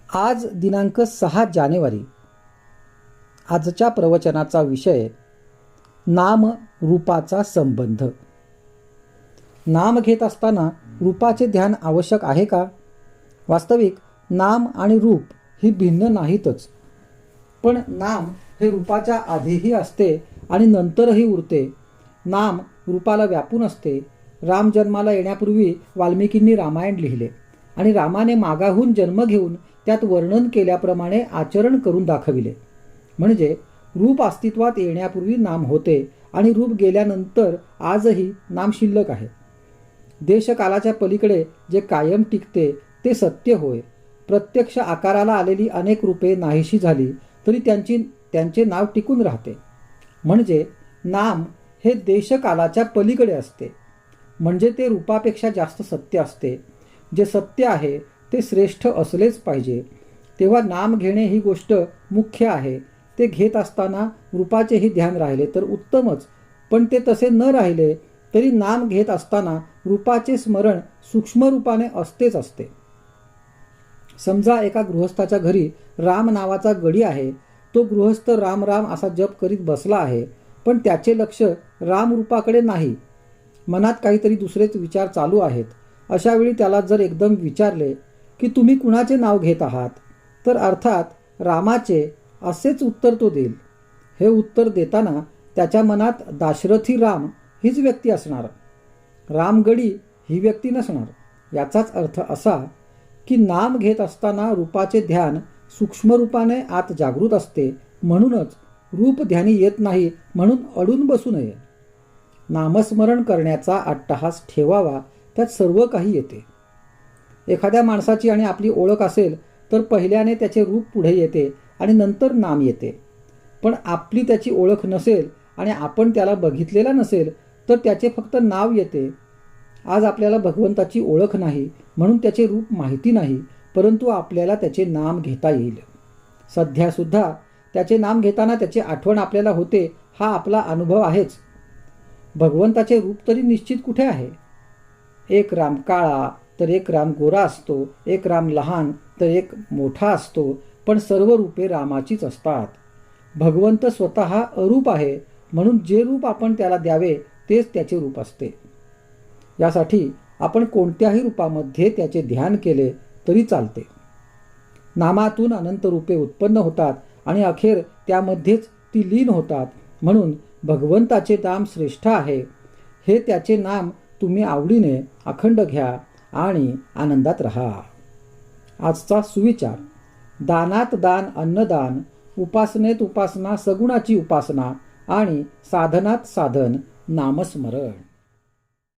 आज दिनांक 6 जानेवारी. आजच्या प्रवचनाचा विषय नाम रूपाचा संबंध. नाम घेत असताना रूपाचे ध्यान आवश्यक आहे का? वास्तविक नाम आणि रूप ही भिन्न नाहीतच, पण नाम हे रूपाच्या आधीही असते आणि नंतरही उरते. नाम रूपाला व्यापून असते. राम जन्माला येण्यापूर्वी वाल्मिकींनी रामायण लिहिले आणि रामाने मागाहून जन्म घेऊन त्यात वर्णन केल्याप्रमाणे आचरण करून दाखविले. म्हणजे रूप अस्तित्वात येण्यापूर्वी नाम होते आणि रूप गेल्यानंतर आजही नाम शिल्लक आहे. देशकालाच्या पलीकडे जे कायम टिकते ते सत्य होय. प्रत्यक्ष आकाराला आलेली अनेक रूपे नाहीशी झाली तरी त्यांचे नाव टिकून राहते. म्हणजे नाम हे देशकालाच्या पलीकडे असते. म्हणजे ते रूपापेक्षा जास्त सत्य असते. जे सत्य आहे ते श्रेष्ठ असलेच पाहिजे. तेव्हा नाम घेणे ही गोष्ट मुख्य आहे. ते घेत असताना रूपाचेही ध्यान राहिले तर उत्तमच, पण ते तसे न राहिले तरी नाम घेत असताना रूपाचे स्मरण सूक्ष्म रूपाने असतेच असते. समजा एका गृहस्थाच्या घरी राम नावाचा गडी आहे. तो गृहस्थ राम राम असा जप करीत बसला आहे, पण त्याचे लक्ष राम रूपाकडे नाही. मनात काहीतरी दुसरेच विचार चालू आहेत. अशा वेळी त्याला जर एकदम विचारले की तुम्ही कुणाचे नाव घेत आहात, तर अर्थात रामाचे असेच उत्तर तो देईल. हे उत्तर देताना त्याच्या मनात दाशरथी राम हीच व्यक्ती असणार, रामगडी ही व्यक्ती नसणार. याचाच अर्थ असा की नाम घेत असताना रूपाचे ध्यान सूक्ष्म रूपाने आत जागृत असते. म्हणूनच रूप ध्यानी येत नाही म्हणून अडून बसू नये. नामस्मरण करण्याचा अट्टहास ठेवावा, त्यात सर्व काही येते. एखाद्या माणसाची आणि आपली ओळख असेल तर पहिल्याने त्याचे रूप पुढे येते आणि नंतर नाम येते. पण आपली त्याची ओळख नसेल आणि आपण त्याला बघितलेला नसेल तर त्याचे फक्त नाव येते. आज आपल्याला भगवंताची ओळख नाही म्हणून त्याचे रूप माहिती नाही, परंतु आपल्याला त्याचे नाम घेता येईल. सध्यासुद्धा त्याचे नाम घेताना त्याची आठवण आपल्याला होते. हा आपला अनुभव आहेच. भगवंताचे रूप तरी निश्चित कुठे आहे? एक राम काळा तर एक राम गोरा असतो, एक राम लहान तर एक मोठा असतो, पण सर्व रूपे रामाचीच असतात. भगवंत स्वतः अरूप आहे म्हणून जे रूप आपण त्याला द्यावे तेच त्याचे रूप असते. यासाठी आपण कोणत्याही रूपामध्ये त्याचे ध्यान केले तरी चालते. नामातून अनंत रूपे उत्पन्न होतात आणि अखेर त्यामध्येच ती लीन होतात. म्हणून भगवंताचे नाम श्रेष्ठ आहे. हे त्याचे नाम तुम्ही आवडीने अखंड घ्या आणि आनंदात राहा. आजचा सुविचार: दानात दान अन्नदान, उपासनेत उपासना सगुणाची उपासना आणि साधनात साधन नामस्मरण.